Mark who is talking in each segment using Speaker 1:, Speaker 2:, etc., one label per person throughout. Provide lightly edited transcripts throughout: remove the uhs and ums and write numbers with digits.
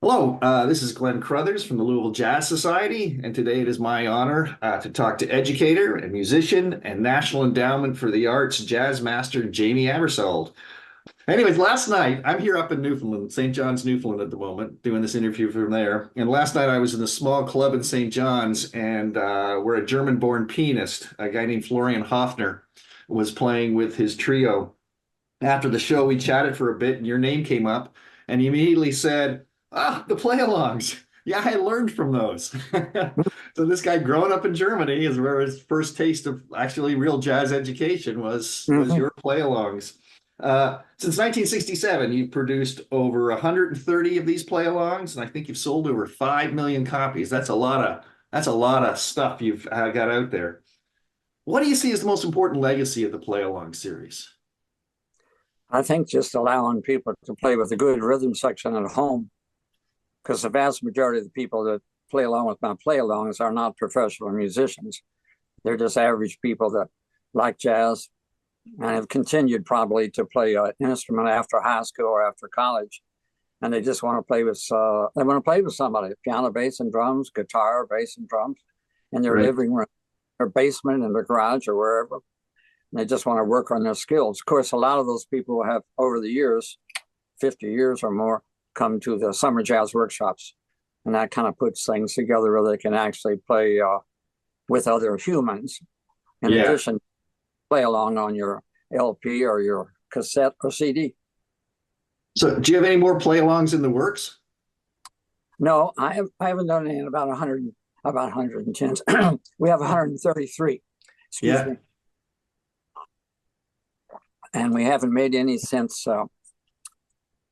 Speaker 1: Hello, this is Glenn Crothers from the Louisville Jazz Society, and today it is my honor to talk to educator and musician and National Endowment for the Arts jazz master Jamey Aebersold. Anyways, last night, I'm here up in Newfoundland, St. John's, Newfoundland at the moment, doing this interview from there. And last night I was in a small club in St. John's, and where a German-born pianist, a guy named Florian Hofner, was playing with his trio. After the show, we chatted for a bit, and your name came up, and he immediately said, the play-alongs. Yeah, I learned from those. So this guy growing up in Germany is where his first taste of actually real jazz education was your play-alongs. Since 1967, you've produced over 130 of these play-alongs, and I think you've sold over 5 million copies. That's a lot of stuff you've got out there. What do you see as the most important legacy of the play-along series?
Speaker 2: I think just allowing people to play with a good rhythm section at home, because the vast majority of the people that play along with my play-alongs are not professional musicians. They're just average people that like jazz and have continued probably to play an instrument after high school or after college. And they just want to play with, somebody, piano, bass, and drums, guitar, bass, and drums in their living room, or basement, in their garage, or wherever. And they just want to work on their skills. Of course, a lot of those people have, over the years, 50 years or more, come to the summer jazz workshops. And that kind of puts things together where they can actually play with other humans. In addition, play along on your LP or your cassette or CD.
Speaker 1: So do you have any more play-alongs in the works?
Speaker 2: No, I haven't done any in about 110. We have 133. Excuse me. And we haven't made any since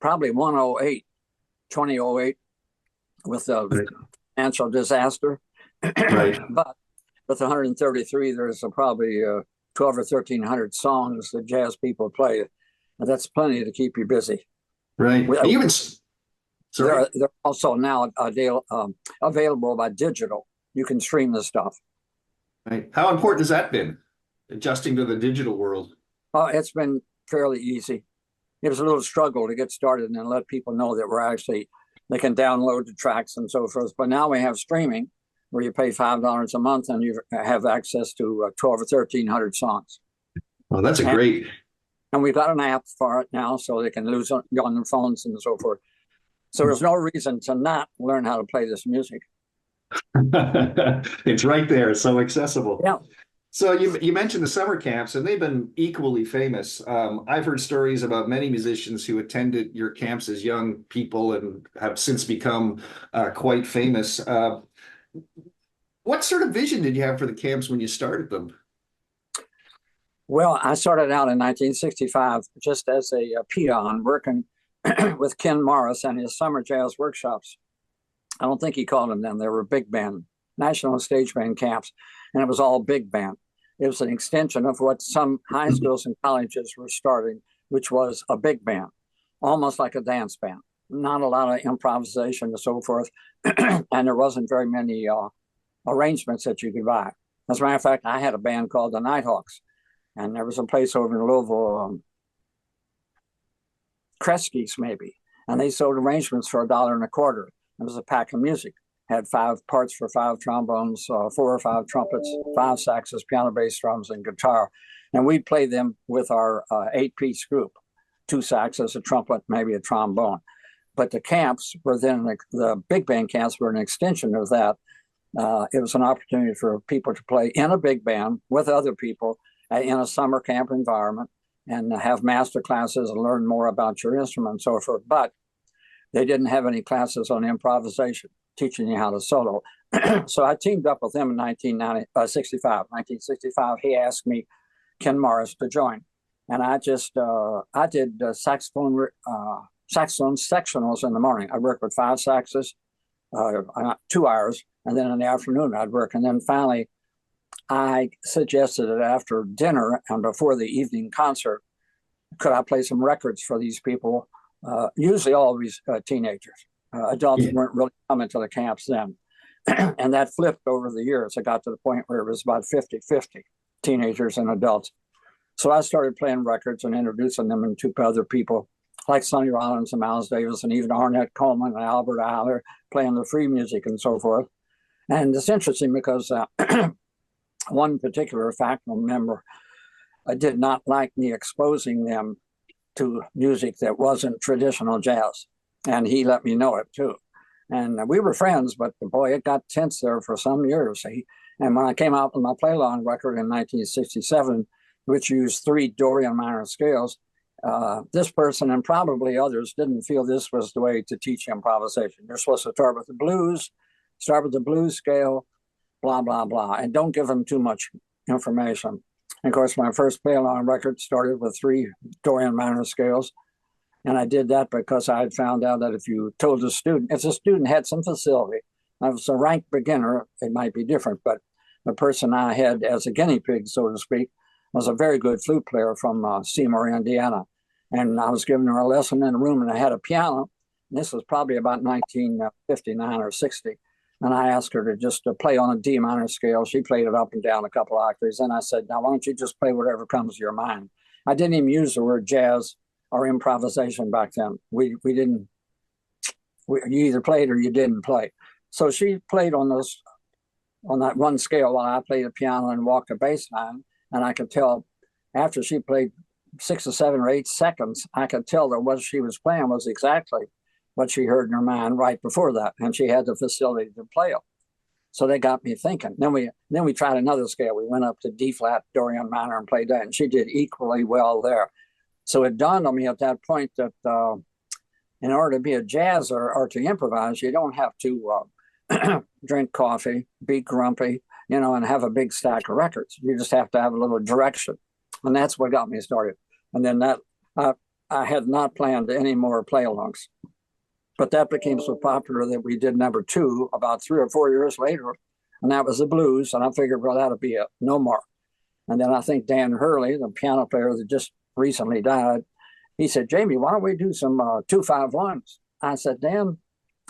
Speaker 2: probably 2008, with the financial disaster.
Speaker 1: Right.
Speaker 2: But with 133, there's probably 12 or 1,300 songs that jazz people play. And that's plenty to keep you busy.
Speaker 1: Right.
Speaker 2: They're also now available by digital. You can stream this stuff.
Speaker 1: Right. How important has that been, adjusting to the digital world?
Speaker 2: It's been fairly easy. It was a little struggle to get started and then let people know that they can download the tracks and so forth. But now we have streaming where you pay $5 a month and you have access to 12 or 1,300 songs.
Speaker 1: Well, that's great.
Speaker 2: And we've got an app for it now, so they can lose on their phones and so forth. So there's no reason to not learn how to play this music.
Speaker 1: It's right there. It's so accessible.
Speaker 2: Yeah.
Speaker 1: So you mentioned the summer camps, and they've been equally famous. I've heard stories about many musicians who attended your camps as young people and have since become quite famous. What sort of vision did you have for the camps when you started them?
Speaker 2: Well, I started out in 1965 just as a peon working with Ken Morris and his summer jazz workshops. I don't think he called them then. They were big band, national stage band camps, and it was all big band. It was an extension of what some high schools and colleges were starting, which was a big band, almost like a dance band. Not a lot of improvisation and so forth, and there wasn't very many arrangements that you could buy. As a matter of fact, I had a band called the Nighthawks, and there was a place over in Louisville, Kresge's maybe, and they sold arrangements for $1.25. It was a pack of music. Had 5 parts for 5 trombones, 4 or 5 trumpets, 5 saxes, piano, bass, drums, and guitar. And we'd play them with our 8-piece group, 2 saxes, a trumpet, maybe a trombone. But the camps were then, the big band camps were an extension of that. It was an opportunity for people to play in a big band with other people in a summer camp environment and have master classes and learn more about your instrument and so forth. But they didn't have any classes on improvisation, teaching you how to solo. So I teamed up with him in 1965. 1965, he asked me, Ken Morris, to join. And I did saxophone sectionals in the morning. I worked with 5 saxes, 2 hours, and then in the afternoon I'd work. And then finally, I suggested that after dinner and before the evening concert, could I play some records for these people, usually always teenagers. Adults weren't really coming to the camps then. And that flipped over the years. It got to the point where it was about 50-50, teenagers and adults. So I started playing records and introducing them to other people like Sonny Rollins and Miles Davis and even Ornette Coleman and Albert Ayler playing the free music and so forth. And it's interesting because one particular faculty member did not like me exposing them to music that wasn't traditional jazz. And he let me know it too. And we were friends, but boy, it got tense there for some years. And when I came out with my play-along record in 1967, which used 3 Dorian minor scales, this person and probably others didn't feel this was the way to teach improvisation. You're supposed to start with the blues scale, blah, blah, blah, and don't give them too much information. And of course, my first play-along record started with 3 Dorian minor scales. And I did that because I had found out that if you told a student, if the student had some facility, I was a rank beginner, it might be different, but the person I had as a guinea pig, so to speak, was a very good flute player from Seymour, Indiana. And I was giving her a lesson in a room, and I had a piano. And this was probably about 1959 or 60. And I asked her to just play on a D minor scale. She played it up and down a couple of octaves. And I said, now, why don't you just play whatever comes to your mind? I didn't even use the word jazz or improvisation back then. We didn't, you either played or you didn't play. So she played on that one scale while I played the piano and walked the bass line. And I could tell after she played 6 or 7 or 8 seconds, I could tell that what she was playing was exactly what she heard in her mind right before that. And she had the facility to play it. So they got me thinking. Then we tried another scale. We went up to D flat, Dorian minor, and played that. And she did equally well there. So it dawned on me at that point that in order to be a jazzer or to improvise, you don't have to drink coffee, be grumpy, and have a big stack of records. You just have to have a little direction. And that's what got me started. And then I had not planned any more play-alongs. But that became so popular that we did number 2 about 3 or 4 years later. And that was the blues. And I figured, well, that'll be it, no more. And then I think Dan Hurley, the piano player that just recently died, he said, Jamey, why don't we do some 2-5-1s? I said, Dan,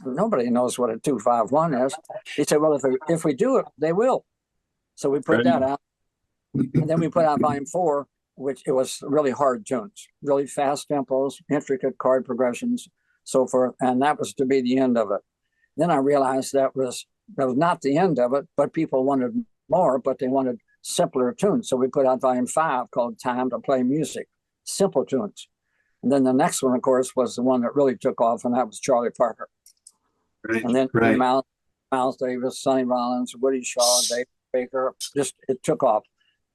Speaker 2: nobody knows what a 2-5-1 is. He said, well, if we do it, they will. So we put that out. And then we put out volume 4, which it was really hard tunes, really fast tempos, intricate chord progressions, so forth. And that was to be the end of it. Then I realized that was not the end of it, but people wanted more, but they wanted simpler tunes. So we put out volume 5 called Time to Play Music, simple tunes. And then the next one, of course, was the one that really took off, and that was Charlie Parker. Right, and then Miles Davis, Sonny Rollins, Woody Shaw, Dave Baker, just it took off.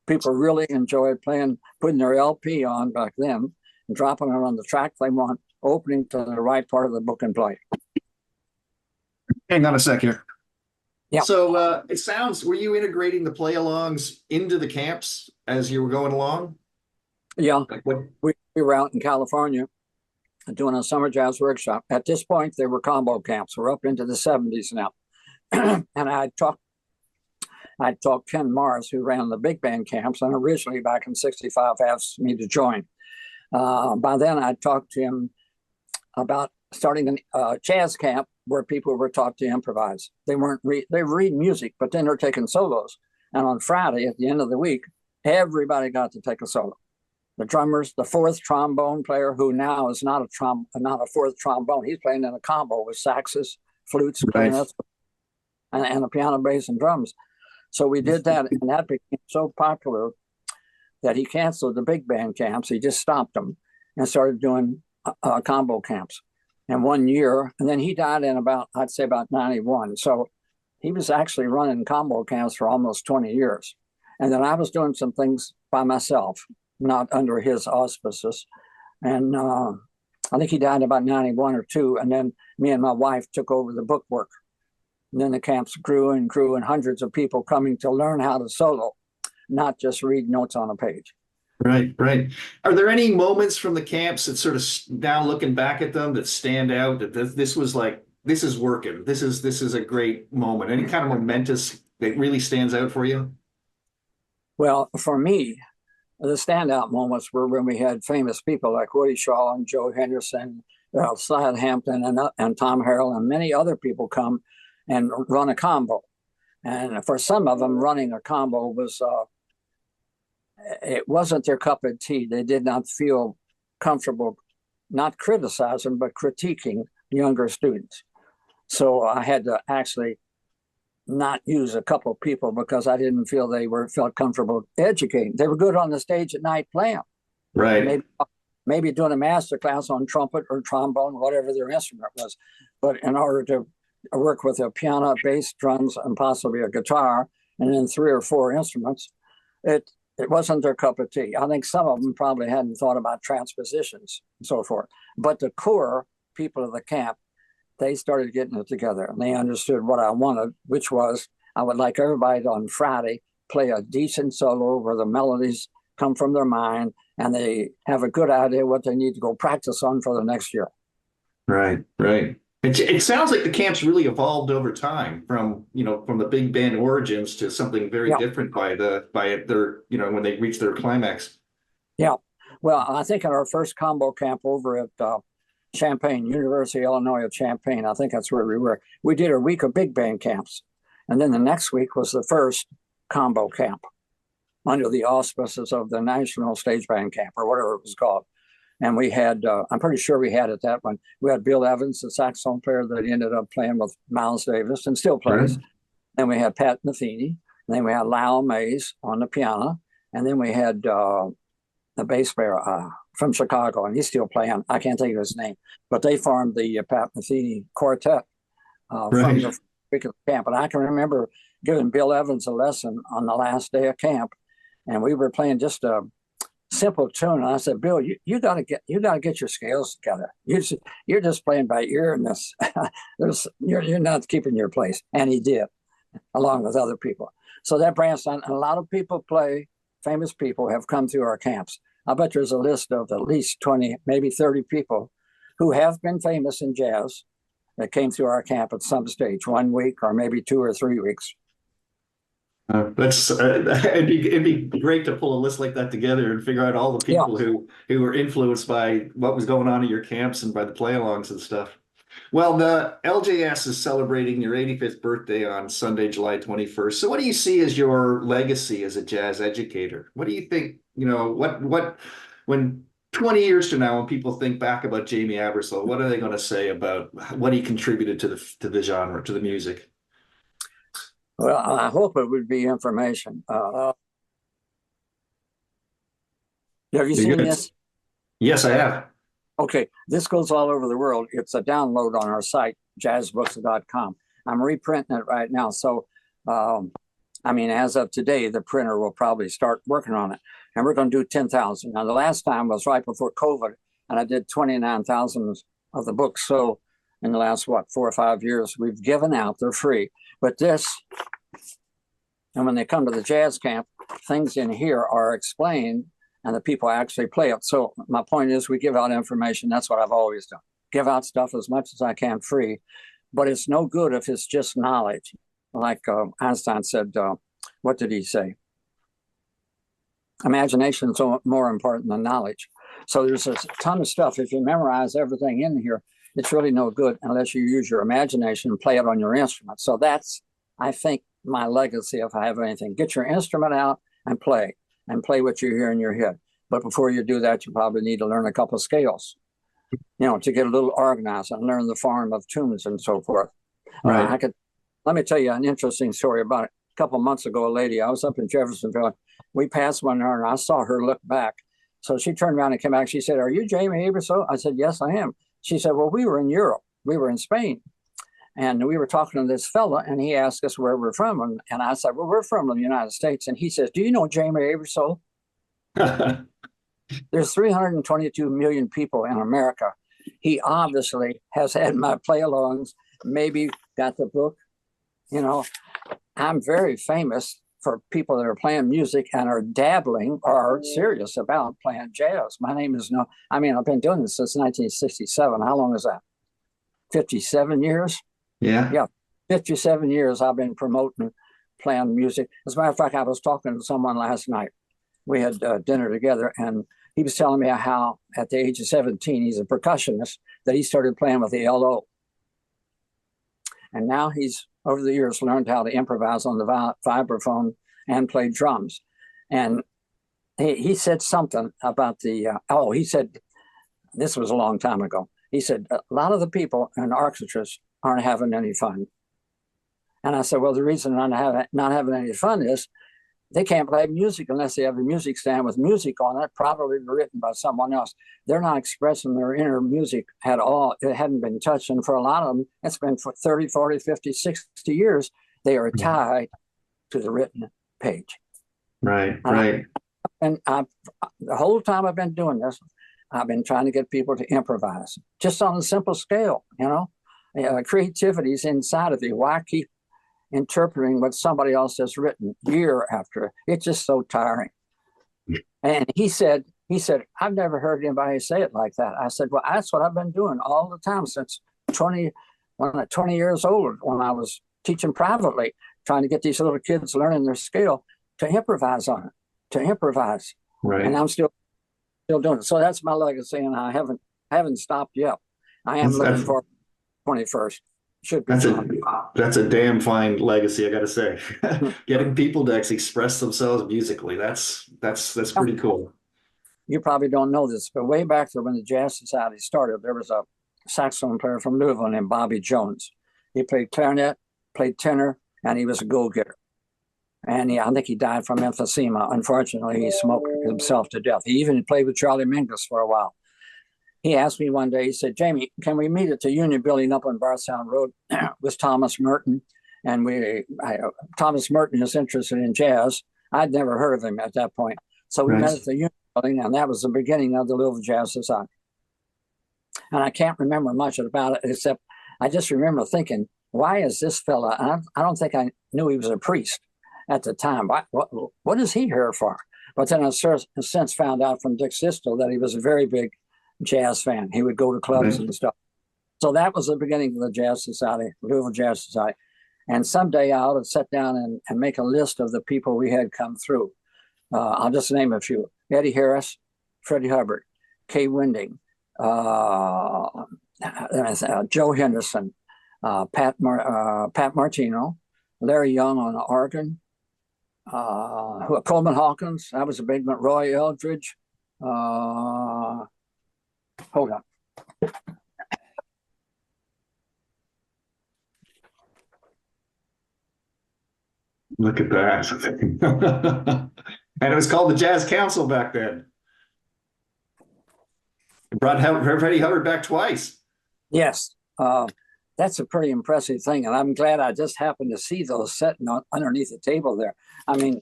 Speaker 2: People really enjoyed putting their LP on back then, and dropping it on the track they want, opening to the right part of the book and play.
Speaker 1: Hang on a sec here.
Speaker 2: Yeah.
Speaker 1: So it sounds, were you integrating the play-alongs into the camps as you were going along?
Speaker 2: Yeah. We were out in California doing a summer jazz workshop. At this point, they were combo camps. We're up into the 70s now. And I talked Ken Morris, who ran the big band camps, and originally back in 65 asked me to join. By then, I talked to him about starting a jazz camp where people were taught to improvise. They were reading music, but then they're taking solos. And on Friday, at the end of the week, everybody got to take a solo. The drummers, the 4th trombone player, who now is not a 4th trombone, he's playing in a combo with saxes, flutes, clarinets, and a piano, bass, and drums. So we did that, and that became so popular that he canceled the big band camps. He just stopped them and started doing combo camps. And 1 year, and then he died in I'd say about 91. So he was actually running combo camps for almost 20 years. And then I was doing some things by myself, not under his auspices. And I think he died about 91 or 2. And then me and my wife took over the book work. And then the camps grew and grew, and hundreds of people coming to learn how to solo, not just read notes on a page.
Speaker 1: Right. Are there any moments from the camps that sort of, now looking back at them, that stand out, that this was like, this is working, this is a great moment? Any kind of momentous that really stands out for you? Well,
Speaker 2: for me, the standout moments were when we had famous people like Woody Shaw and Joe Henderson, Slade Hampton, and Tom Harrell, and many other people come and run a combo. And for some of them, running a combo was it wasn't their cup of tea. They did not feel comfortable not criticizing, but critiquing younger students. So I had to actually not use a couple of people because I didn't feel they felt comfortable educating. They were good on the stage at night playing.
Speaker 1: Right.
Speaker 2: Maybe doing a master class on trumpet or trombone, whatever their instrument was. But in order to work with a piano, bass, drums, and possibly a guitar, and then 3 or 4 instruments, it wasn't their cup of tea. I think some of them probably hadn't thought about transpositions and so forth. But the core people of the camp, they started getting it together, and they understood what I wanted, which was I would like everybody to, on Friday, play a decent solo where the melodies come from their mind and they have a good idea what they need to go practice on for the next year.
Speaker 1: Right. It sounds like the camps really evolved over time from the big band origins to something very different by their, when they reach their climax.
Speaker 2: Yeah. Well, I think in our first combo camp over at Champaign, University of Illinois at Champaign, I think that's where we were. We did a week of big band camps. And then the next week was the first combo camp under the auspices of the National Stage Band Camp or whatever it was called. And we had, I'm pretty sure we had at that one, we had Bill Evans, the saxophone player that ended up playing with Miles Davis and still plays. Right. Then we had Pat Metheny. Then we had Lyle Mays on the piano. And then we had the bass player from Chicago, and he's still playing. I can't think of his name. But they formed the Pat Metheny Quartet from the week of the camp. And I can remember giving Bill Evans a lesson on the last day of camp. And we were playing just a simple tune, and I said, Bill, you got to get your scales together. You're just playing by ear, and this you're not keeping your place. And he did, along with other people. So that branched on. A lot of people famous people have come through our camps. I bet there's a list of at least 20, maybe 30 people who have been famous in jazz that came through our camp at some stage, 1 week or maybe 2 or 3 weeks.
Speaker 1: It'd be great to pull a list like that together and figure out all the people who were influenced by what was going on at your camps and by the play-alongs and stuff. Well, the LJS is celebrating your 85th birthday on Sunday, July 21st. So what do you see as your legacy as a jazz educator? What do you think, when 20 years from now, when people think back about Jamey Aebersold, what are they going to say about what he contributed to the genre, to the music?
Speaker 2: Well, I hope it would be information. Have you seen this?
Speaker 1: Yes, I have.
Speaker 2: Okay, this goes all over the world. It's a download on our site, jazzbooks.com. I'm reprinting it right now. So, as of today, the printer will probably start working on it. And we're going to do 10,000. Now, the last time was right before COVID, and I did 29,000 of the books. So in the last, 4 or 5 years, we've given out. They're free. But this, and when they come to the jazz camp, things in here are explained and the people actually play it. So my point is we give out information. That's what I've always done. Give out stuff as much as I can free, but it's no good if it's just knowledge. Like Einstein said, what did he say? Imagination is more important than knowledge. So there's a ton of stuff. If you memorize everything in here, it's really no good unless you use your imagination and play it on your instrument. So that's, I think, my legacy if I have anything. Get your instrument out and play what you hear in your head. But before you do that, you probably need to learn a couple of scales, to get a little organized and learn the form of tunes and so forth.
Speaker 1: Right.
Speaker 2: Let me tell you an interesting story about it. A couple of months ago, a lady, I was up in Jeffersonville. We passed one there and I saw her look back. So she turned around and came back. She said, "Are you Jamey Aebersold?" I said, "Yes, I am." She said, "Well, we were in Europe. We were in Spain. And we were talking to this fella, and he asked us where we're from. And I said, well, we're from the United States. And he says, do you know Jamey Aebersold? There's 322 million people in America. He obviously has had my play-alongs, maybe got the book. I'm very famous for people that are playing music and are dabbling or are serious about playing jazz. My name is I've been doing this since 1967. How long is that? 57 years?
Speaker 1: Yeah.
Speaker 2: 57 years I've been promoting playing music. As a matter of fact, I was talking to someone last night. We had dinner together, and he was telling me how at the age of 17, he's a percussionist, that he started playing with the LO. And now he's, over the years, learned how to improvise on the vibraphone and play drums. And he said something about he said this was a long time ago. He said, a lot of the people in orchestras aren't having any fun. And I said, well, the reason I'm not having any fun is they can't play music unless they have a music stand with music on it, probably written by someone else. They're not expressing their inner music at all. It hadn't been touched. And for a lot of them, it's been for 30, 40, 50, 60 years. They are tied to the written page.
Speaker 1: Right, right.
Speaker 2: And the whole time I've been doing this, I've been trying to get people to improvise, just on a simple scale, creativity is inside of you. Why keep interpreting what somebody else has written year after? It's just so tiring. And he said, I've never heard anybody say it like that. I said, well, that's what I've been doing all the time since 20 years old, when I was teaching privately, trying to get these little kids learning their skill to improvise on it, to improvise.
Speaker 1: Right.
Speaker 2: And I'm still doing it. So that's my legacy, and I haven't stopped yet. I am looking for 21st. Should be
Speaker 1: that's a damn fine legacy, I gotta say. Getting people to actually express themselves musically, that's pretty cool.
Speaker 2: You probably don't know this, but way back there when the Jazz Society started, there was a saxophone player from Louisville named Bobby Jones. He played clarinet, played tenor, and he was a go-getter. And I think he died from emphysema. Unfortunately, he smoked himself to death. He even played with Charlie Mingus for a while. He asked me one day, he said, Jamey, can we meet at the Union Building up on Barstown Road with Thomas Merton? And Thomas Merton is interested in jazz. I'd never heard of him at that point. So we met at the Union Building, and that was the beginning of the Louisville Jazz Society. And I can't remember much about it, except I just remember thinking, why is this fella? And I don't think I knew he was a priest at the time. What is he here for? But then I since found out from Dick Sistel that he was a very big jazz fan. He would go to clubs and stuff. So that was the beginning of the Jazz Society, Louisville Jazz Society. And someday I ought to sit down and make a list of the people we had come through. I'll just name a few: Eddie Harris, Freddie Hubbard, Kay Winding, Joe Henderson, Pat Martino, Larry Young on the organ, Coleman Hawkins. I was a big one. Roy Eldridge. Hold on.
Speaker 1: Look at that. And it was called the Jazz Council back then. It brought Freddie Hubbard back twice.
Speaker 2: Yes. That's a pretty impressive thing. And I'm glad I just happened to see those sitting underneath the table there. I mean,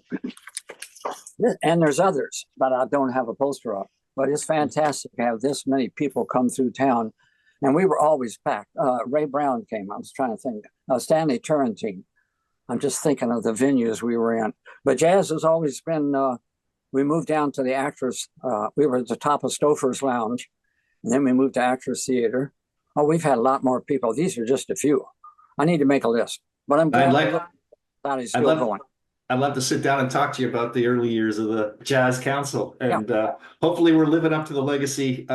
Speaker 2: and there's others, but I don't have a poster of. But it's fantastic to have this many people come through town. And we were always packed. Ray Brown came. I was trying to think. Stanley Turrentine. I'm just thinking of the venues we were in. But jazz has always been, we moved down to the Actors. We were at the top of Stouffer's Lounge. And then we moved to Actors Theater. Oh, we've had a lot more people. These are just a few. I need to make a list. But I'm glad Society's still going.
Speaker 1: I'd love to sit down and talk to you about the early years of the Jazz Council. And hopefully we're living up to the legacy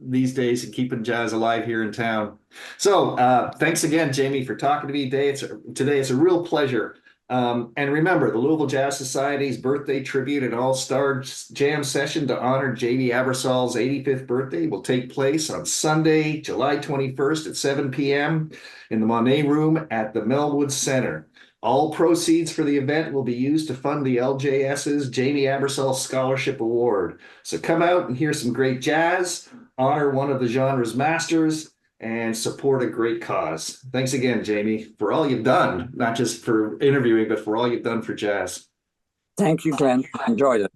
Speaker 1: these days and keeping jazz alive here in town. So thanks again, Jamey, for talking to me today. It's a real pleasure. And remember, the Louisville Jazz Society's birthday tribute and all-star jam session to honor Jamey Aebersold's 85th birthday will take place on Sunday, July 21st at 7 p.m. in the Monet Room at the Melwood Center. All proceeds for the event will be used to fund the LJS's Jamey Aebersold Scholarship Award. So come out and hear some great jazz, honor one of the genre's masters, and support a great cause. Thanks again, Jamey, for all you've done, not just for interviewing, but for all you've done for jazz.
Speaker 2: Thank you, Glenn. I enjoyed it.